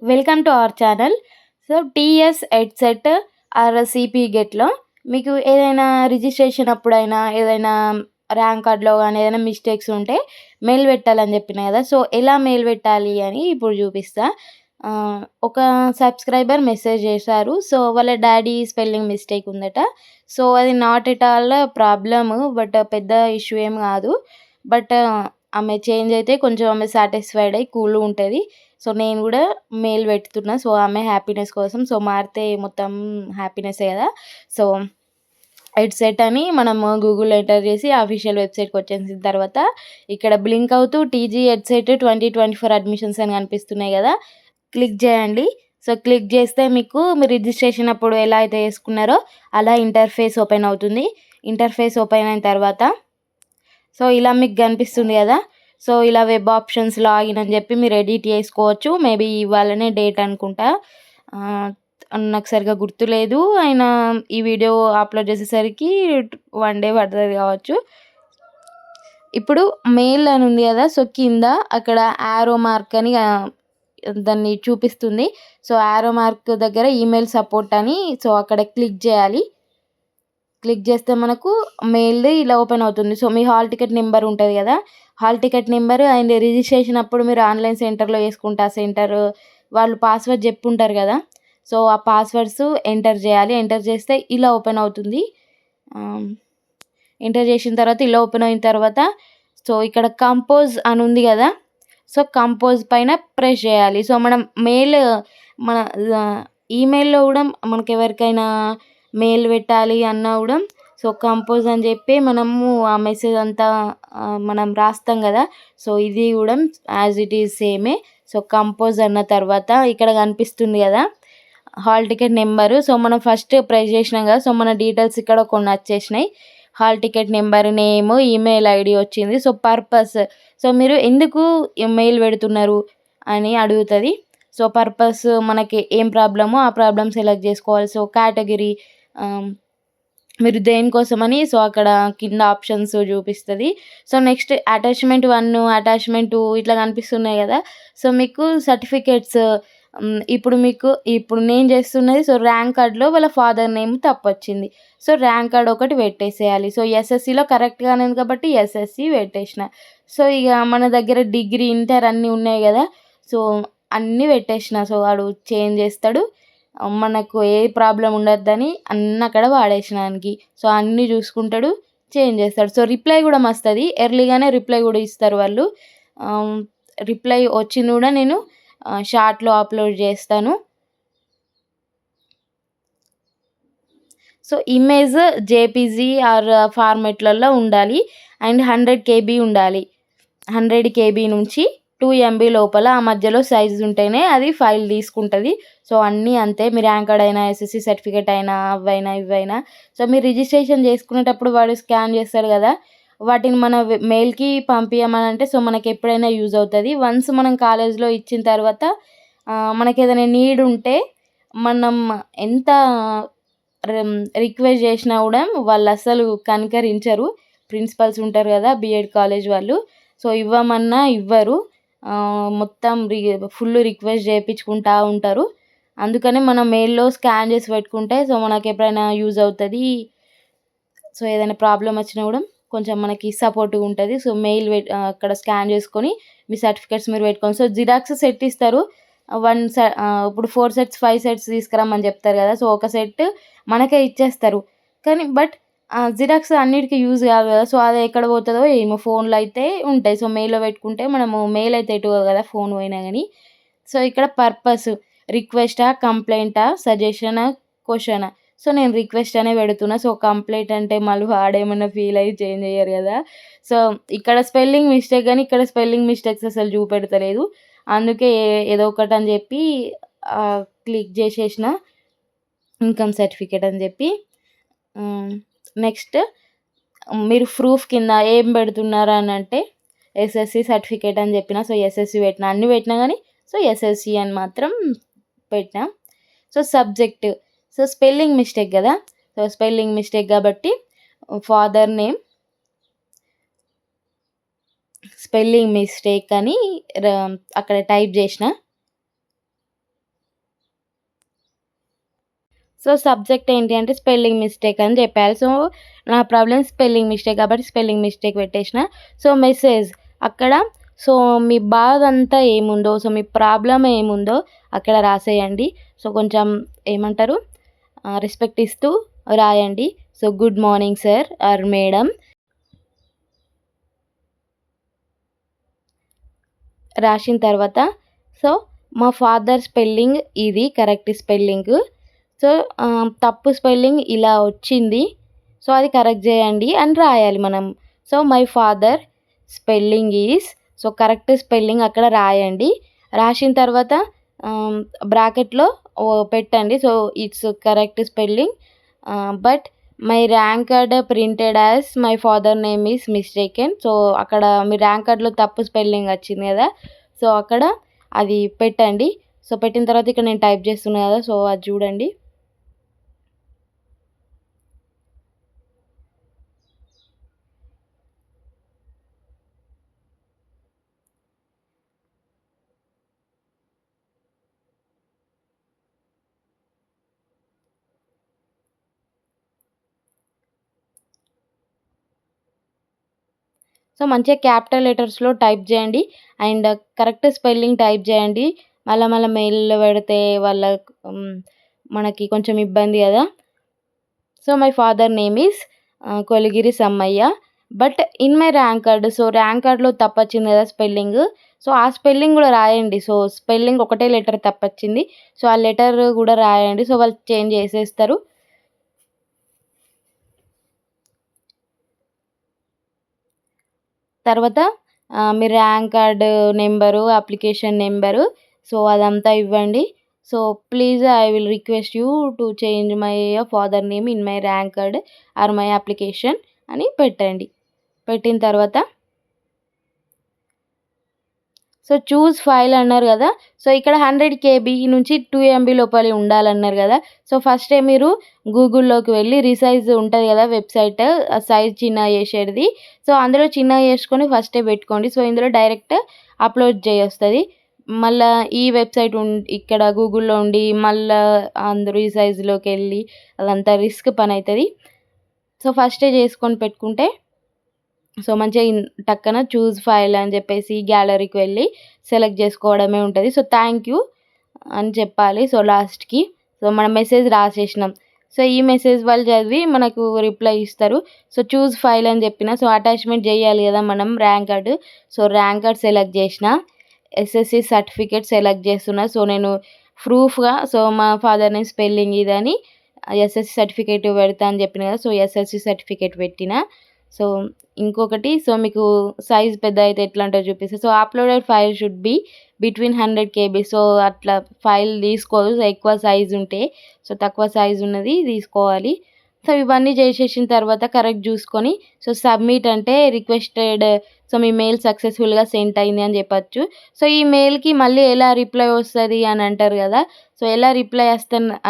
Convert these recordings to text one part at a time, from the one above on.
Welcome to our channel. So, TS EdCET or సిపి గెట్‌లో మీకు ఏదైనా రిజిస్ట్రేషన్ అప్పుడైనా, ఏదైనా ర్యాంక్ కార్డ్‌లో గాని ఏదైనా మిస్టేక్స్ ఉంటే మెయిల్ పెట్టాలని చెప్పినా కదా! సో, ఎలా మెయిల్ పెట్టాలి అని ఇప్పుడు చూపిస్తా. ఒక సబ్‌స్క్రైబర్ మెసేజ్ చేశారు. సో, వాళ్ళ డ్యాడీ స్పెల్లింగ్ మిస్టేక్ ఉందట. సో, అది not at all problem. But పెద్ద ఇష్యూ ఏం కాదు. బట్ ఆమె చేంజ్ అయితే కొంచెం ఆమె సాటిస్ఫైడ్ అయ్యి కూల్‌గా ఉంటది. సో, నేను గూడా మెయిల్ పెడుతున్నా. సో, ఆమె హ్యాపీనెస్ కోసం. సో, మారితే మొత్తం హ్యాపీనెస్సే గదా! సో, హెడ్‌సెట్ అని మనము గూగుల్‌లో ఎంటర్ చేసి అఫీషియల్ వెబ్‌సైట్‌కొచ్చేసిన తర్వాత ఇక్కడ బ్లింక్ అవుతూ టీజీ హెడ్‌సెట్ 2024 అడ్మిషన్స్ అని కనిపిస్తున్నాయి గదా! క్లిక్ జేయండి. సో, క్లిక్ జేస్తే మీకు మీ రిజిస్ట్రేషన్ అప్పుడు ఎలా అయితే చేసుకున్నారో అలా ఇంటర్ఫేస్ ఓపెన్ అవుతుంది. ఇంటర్ఫేస్ ఓపెన్ అయిన తర్వాత సో, ఇలా మీకు గనిపిస్తుంది గదా! సో, ఇలా వెబ్ ఆప్షన్స్ లాగిన్ అని జెప్పి మీరు ఎడిట్ చేసుకోవచ్చు. మేబీ ఇవాళనే డేట్ అనుకుంటా. ఆహ్, నాకు సరిగ్గా గుర్తులేదు. ఆయన ఈ వీడియో అప్‌లోడ్ చేసేసరికి 1 డే పడతది గావచ్చు. ఇప్పుడు మెయిల్ అని ఉంది గదా! సో, కింద అక్కడ యారో మార్క్ అని దాన్ని చూపిస్తుంది. సో, యారో మార్క్ దగ్గర ఈమెయిల్ సపోర్ట్ అని సో, అక్కడ క్లిక్ జేయాలి. క్లిక్ చేస్తే మనకు మెయిల్‌ది ఇలా ఓపెన్ అవుతుంది. సో, మీ హాల్ టికెట్ నెంబర్ ఉంటది గదా! Hall ticket number and registration అప్పుడు మీరు ఆన్‌లైన్ సెంటర్‌లో చేసుకుంటే ఆ సెంటర్ వాళ్ళు పాస్వర్డ్ చెప్పుంటారు గదా! సో, ఆ పాస్వర్డ్స్ ఎంటర్ చేయాలి. ఎంటర్ చేస్తే ఇలా ఓపెన్ అవుతుంది. ఆహ్, ఎంటర్ చేసిన తర్వాత ఇలా ఓపెన్ అయిన తర్వాత సో, ఇక్కడ కంపోజ్ అని ఉంది గదా! సో, కంపోజ్ పైన ప్రెస్ చేయాలి. సో, మనం మెయిల్ మన ఈమెయిల్‌లో గూడా మనకెవరికైనా మెయిల్ పెట్టాలి అన్నా గూడా సో, కంపోజ్ అని జెప్పి మనము ఆ మెసేజ్ అంతా మనం రాస్తాం గదా! సో, ఇది గూడా యాజ్ ఇట్ ఈజ్ సేమే. సో, కంపోజ్ అన్న తర్వాత ఇక్కడ కనిపిస్తుంది గదా! Hall ticket number. సో, మనం ఫస్ట్ ప్రెస్ చేసినాం గదా! సో, మన డీటెయిల్స్ ఇక్కడ కొన్ని వచ్చేసినాయి. హాల్ టికెట్ నంబర్, నేము, ఈమెయిల్ ఐడీ వచ్చింది. సో, పర్పస్ సో, మీరు ఎందుకు మెయిల్ పెడుతున్నారు అని అడుగుతది. సో, పర్పస్ మనకి ఏం ప్రాబ్లమో ఆ ప్రాబ్లమ్ సెలెక్ట్ జేసుకోవాలి. సో, కేటగిరీ ఆహ్, మీరు దేనికోసమని సో, అక్కడ కింద ఆప్షన్స్ చూపిస్తది. సో, నెక్స్ట్ అటాచ్‌మెంట్ 1, అటాచ్‌మెంట్ 2 ఇట్లా కనిపిస్తున్నాయి గదా! సో, మీకు సర్టిఫికేట్స్ ఇప్పుడు నేను చేస్తున్నది సో, ర్యాంక్ కార్డ్‌లో వాళ్ళ ఫాదర్ నేమ్ తప్పొచ్చింది. సో, ర్యాంక్ కార్డ్ ఒకటి పెట్టేసేయాలి. సో, ఎస్ఎస్‌సిలో కరెక్ట్‌గానే ఉంది కాబట్టి ఎస్ఎస్‌సి పెట్టేసిన. సో, ఇగ మన దగ్గర డిగ్రీ, ఇంటర్ అన్నీ ఉన్నాయి గదా! సో, అన్నీ పెట్టేసిన. సో, వాడు చేంజ్ చేస్తాడు. మనకు ఏ ప్రాబ్లమ్ ఉండొద్దని అన్నీ అక్కడ వాడేసిన ఆనికి. సో, అన్నీ చూసుకుంటాడు, చేంజ్ చేస్తాడు. సో, రిప్లై గూడా మస్తది. ఎర్లీగానే రిప్లై గూడా ఇస్తారు వాళ్ళు. ఆహ్, రిప్లై వచ్చింది గూడా నేను షార్ట్‌లో అప్‌లోడ్ చేస్తాను. సో, ఇమేజ్ జేపీజీ ఆర్ ఫార్మాట్‌లలో ఉండాలి. అండ్ 100 కేబీ ఉండాలి. 100 కేబీ నుంచి 2 ఎంబీ లోపల ఆ మధ్యలో సైజ్ ఉంటేనే అది ఫైల్ తీసుకుంటది. సో, అన్నీ అంతే. మీ ర్యాంక్ కార్డ్ అయినా, ఎస్ఎస్‌సి సర్టిఫికేట్ అయినా, అవైనా, ఇవైనా. సో, మీరు రిజిస్ట్రేషన్ చేసుకునేటప్పుడు వాడు స్కాన్ చేస్తాడు గదా! వాటిని మన మెయిల్‌కి పంపియమనంటే సో, మనకెప్పుడైనా యూజ్ అవుతది. వన్స్ మనం కాలేజ్‌లో ఇచ్చిన తర్వాత మనకేదైనా నీడ్ ఉంటే మనం ఎంత రిక్వెస్ట్ చేషినా గూడా వాళ్ళసలు కనికరించరు. ప్రిన్సిపల్స్ ఉంటారు గదా! బీఎడ్ కాలేజ్ వాళ్ళు. సో, ఇవ్వమన్నా ఇవ్వరు. మొత్తం ఫుల్ రిక్వెస్ట్ చేపించుకుంటా ఉంటారు. అందుకనే మనం మెయిల్‌లో స్కాన్ చేసి పెట్టుకుంటే సో, మనకెప్పుడైనా యూజ్ అవుతది. సో, ఏదైనా ప్రాబ్లమ్ వచ్చినా గూడా కొంచెం మనకి సపోర్ట్‌గా ఉంటది. సో, అక్కడ స్కాన్ చేసుకొని మీ సర్టిఫికేట్స్ మీరు పెట్టుకోండి. సో, జిరాక్స్ సెట్ ఇస్తారు. ఇప్పుడు 4 సెట్స్, 5 సెట్స్ తీసుకురమ్మని చెప్తారు గదా! సో, ఒక సెట్ మనకే ఇచ్చేస్తారు. కానీ జిరాక్స్ అన్నిటికి యూజ్ కాదు గదా! సో, అది ఎక్కడ పోతదో ఏమో! ఫోన్‌లో అయితే ఉంటాయి. సో, మెయిల్‌లో పెట్టుకుంటే మనము మెయిల్ అయితే ఎటు పోదు గదా! ఫోన్ పోయినా గాని. సో, ఇక్కడ పర్పస్ రిక్వెస్టా? కంప్లెయింటా? సజెషనా? క్వెషనా? సో, నేను రిక్వెస్ట్ అనే పెడుతున్నా. సో, కంప్లెయింట్ అంటే మళ్ళీ వాడేమన్నా ఫీల్ అయ్యి చేంజ్ చెయ్యరు గదా! సో, ఇక్కడ స్పెల్లింగ్ మిస్టేక్ గాని ఇక్కడ స్పెల్లింగ్ మిస్టేక్స్ అసలు చూపెడతలేదు. అందుకే ఏదో ఒకటని జెప్పి క్లిక్ జేసేసిన. ఇన్‌కమ్ సర్టిఫికేట్ అని జెప్పి. హ్మ్. నెక్స్ట్ మీరు ప్రూఫ్ కింద ఏం బెడుతున్నారు అనంటే ఎస్ఎస్‌సి సర్టిఫికేట్ అని జెప్పిన. సో, ఎస్ఎస్‌సి పెట్టిన. అన్నీ పెట్టినా గానీ సో, ఎస్ఎస్‌సి అని మాత్రం పెట్టినా. So, subject so, spelling mistake గదా! సో, స్పెల్లింగ్ మిస్టేక్ గాబట్టి ఫాదర్ నేమ్ స్పెల్లింగ్ మిస్టేక్ అని ర అక్కడ టైప్ జేసిన. సో, సబ్జెక్ట్ ఏంటి అంటే స్పెల్లింగ్ మిస్టేక్ అని చెప్పేయాలి. సో, నా ప్రాబ్లమ్ స్పెల్లింగ్ మిస్టేక్ కాబట్టి స్పెల్లింగ్ మిస్టేక్ పెట్టేసిన. సో, మెసేజ్ అక్కడ సో, మీ బాధంతా ఏముందో, సో, మీ ప్రాబ్లమ్ ఏముందో అక్కడ రాసేయండి. సో, కొంచెం ఏమంటారు రెస్పెక్ట్ ఇస్తూ రాయండి. So, good morning sir or madam రాసిన తర్వాత సో, మా ఫాదర్ స్పెల్లింగ్ ఇది కరెక్ట్ స్పెల్లింగు. సో, తప్పు స్పెల్లింగ్ ఇలా వచ్చింది. సో, అది కరెక్ట్ చేయండి అని రాయాలి మనం. So, my father spelling is so, correct spelling అక్కడ రాయండి. రాసిన తర్వాత బ్రాకెట్‌లో పెట్టండి. So, it's correct spelling but my rank card printed as my father name is mistaken. So, అక్కడ మీ ర్యాంక్ కార్డ్‌లో తప్పు స్పెల్లింగ్ వచ్చింది కదా! సో, అక్కడ అది పెట్టండి. సో, పెట్టిన తర్వాత ఇక్కడ నేను టైప్ చేస్తున్నా కదా! సో, అది చూడండి. సో, మంచిగా క్యాపిటల్ లెటర్స్‌లో టైప్ చేయండి. అండ్ కరెక్ట్ స్పెల్లింగ్ టైప్ చేయండి. మళ్ళా మెయిల్‌లో పెడితే వాళ్ళకు మనకి కొంచెం ఇబ్బంది కదా! So, my father name is Koligiri Sammaiah. But in my rank card so, rank కార్డ్‌లో తప్పొచ్చింది కదా స్పెల్లింగ్. సో, ఆ స్పెల్లింగ్ కూడా రాయండి. సో, స్పెల్లింగ్ ఒకటే లెటర్ తప్పొచ్చింది. సో, ఆ లెటర్ కూడా రాయండి. సో, వాళ్ళు చేంజ్ చేసేస్తారు. తర్వాత మీ rank card number, application number so, అదంతా ఇవ్వండి. So, please I will request you to change my father name in my rank card or my application అని పెట్టండి. పెట్టిన తర్వాత సో, చూజ్ ఫైల్ అన్నారు కదా! సో, ఇక్కడ 100 కేబీ నుంచి 2 ఎంబీ లోపలే ఉండాలన్నారు కదా! సో, ఫస్టే మీరు గూగుల్‌లోకి వెళ్ళి రీసైజ్ ఉంటది కదా వెబ్‌సైట్ ఆ సైజ్ చిన్నగా చేసేటిది. సో, అందులో చిన్నగా చేసుకొని ఫస్టే పెట్టుకోండి. సో, ఇందులో డైరెక్ట్ అప్‌లోడ్ చేయొస్తది. మళ్ళా ఈ వెబ్‌సైట్ ఇక్కడ గూగుల్‌లో ఉండి మళ్ళా రీసైజ్‌లోకెళ్ళి అదంతా రిస్క్ పనైతది. సో, ఫస్టే చేసుకొని పెట్టుకుంటే సో, మంచిగా టక్కన చూజ్ ఫైల్ అని చెప్పేసి గ్యాలరీకి వెళ్ళి సెలెక్ట్ చేసుకోవడమే ఉంటది. సో, థ్యాంక్ యూ అని చెప్పాలి. సో, లాస్ట్‌కి సో, మనం మెసేజ్ రాసేసినాం. సో, ఈ మెసేజ్ వాళ్ళు చదివి మనకు రిప్లై ఇస్తారు. సో, చూజ్ ఫైల్ అని చెప్పిన. సో, అటాచ్‌మెంట్ చేయాలి కదా మనం rank card. So, rank card select చేసిన. ఎస్ఎస్‌సి సర్టిఫికేట్ సెలెక్ట్ చేస్తున్నా. సో, నేను ప్రూఫ్‌గా సో, మా ఫాదర్ నేమ్ స్పెల్లింగ్ ఇదని ఎస్ఎస్‌సి సర్టిఫికేట్ పెడతా అని చెప్పిన కదా! సో, ఎస్ఎస్‌సి సర్టిఫికేట్ పెట్టిన. సో, ఇంకొకటి సో, మీకు సైజ్ పెద్దగయితే ఎట్లంటదో చూపిస్తా. So, uploaded file should be between 100 KB. So, అట్లా ఫైల్ తీసుకోదు. ఎక్కువ సైజ్ ఉంటే. సో, తక్కువ సైజ్ ఉన్నది తీసుకోవాలి. సో, ఇవన్నీ చేసేసిన తర్వాత కరెక్ట్ చూసుకొని సో, సబ్మిట్ అంటే రిక్వెస్టెడ్ సో, మీ మెయిల్ సక్సెస్‌ఫుల్‌గా సెండ్ అయింది అని చెప్పొచ్చు. సో, ఈ మెయిల్‌కి మళ్ళీ ఎలా రిప్లై వస్తది అని అంటారు కదా! సో, ఎలా రిప్లై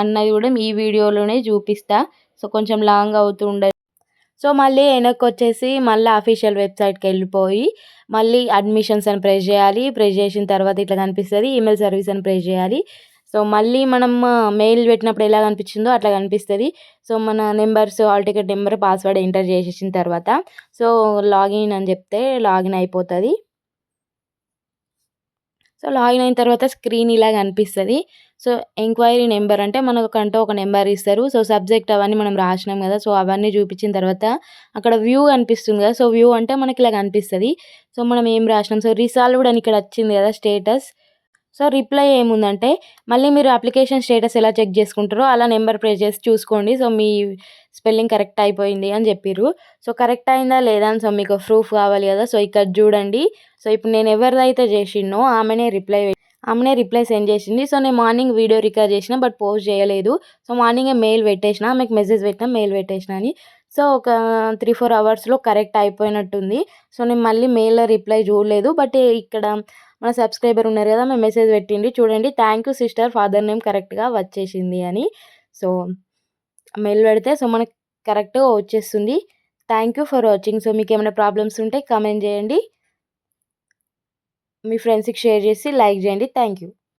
అన్నది కూడా ఈ వీడియోలోనే చూపిస్తా. సో, కొంచెం లాంగ్ అవుతూ ఉండదు. సో, మళ్ళీ వెనక్కొచ్చేసి మళ్ళా అఫీషియల్ వెబ్‌సైట్‌కెళ్ళిపోయి, మళ్ళీ అడ్మిషన్స్ అని ప్రెస్ చేయాలి. ప్రెస్ చేసిన తర్వాత ఇట్లా కనిపిస్తది. ఈమెయిల్ సర్వీస్ అని ప్రెస్ చేయాలి. సో, మళ్ళీ మనం మెయిల్ పెట్టినప్పుడు ఎలా కనిపించిందో అట్లా కనిపిస్తది. సో, మన numbers, hall ticket number, password enter చేసేసిన తర్వాత సో, లాగిన్ అని చెప్తే లాగిన్ అయిపోతది. సో, లాగిన్ అయిన తర్వాత స్క్రీన్ ఇలా కనిపిస్తది. సో, ఎంక్వైరీ నంబర్ అంటే మనకంటూ ఒక నంబర్ ఇస్తారు. సో, సబ్జెక్ట్ అవన్నీ మనం రాసినాం కదా! సో, అవన్నీ చూపించిన తర్వాత అక్కడ వ్యూ కనిపిస్తుంది కదా! సో, వ్యూ అంటే మనకి ఇలా కనిపిస్తది. సో, మనం ఏం రాసినాం సో, రిసాల్వ్డ్ అని ఇక్కడ వచ్చింది కదా! స్టేటస్. సో, రిప్లై ఏముందంటే మళ్ళీ మీరు అప్లికేషన్ స్టేటస్ ఎలా చెక్ చేసుకుంటారో అలా నంబర్ ప్రెస్ చేసి చూసుకోండి. సో, మీ స్పెల్లింగ్ కరెక్ట్ అయిపోయింది అని చెప్పిర్రు. సో, కరెక్ట్ అయిందా లేదా అని సో, మీకు ప్రూఫ్ కావాలి కదా! సో, ఇక్కడ చూడండి. సో, ఇప్పుడు నేను ఎవరిదైతే చేసిన్నో ఆమెనే రిప్లై సెండ్ చేసింది. సో, నేను మార్నింగ్ వీడియో రికార్డ్ చేసిన బట్ పోస్ట్ చేయలేదు. సో, మార్నింగే మెయిల్ పెట్టేసిన. ఆమెకు మెసేజ్ పెట్టిన మెయిల్ పెట్టేసిన అని. సో, ఒక 3, 4 అవర్స్‌లో కరెక్ట్ అయిపోయినట్టుంది. సో, నేను మళ్ళీ మెయిల్‌లో రిప్లై చూడలేదు. బట్ ఇక్కడ మన సబ్స్క్రైబర్ ఉన్నారు కదా! ఆమె మెసేజ్ పెట్టింది. చూడండి thank you sister father name కరెక్ట్‌గా వచ్చేసింది అని. సో, మెయిల్ పెడితే సో, మనకు కరెక్ట్‌గా వచ్చేస్తుంది. Thank you for watching. So, మీకేమైనా ప్రాబ్లమ్స్ ఉంటే కామెంట్ చేయండి. మీ ఫ్రెండ్స్‌కి షేర్ చేసి లైక్ చేయండి. Thank you.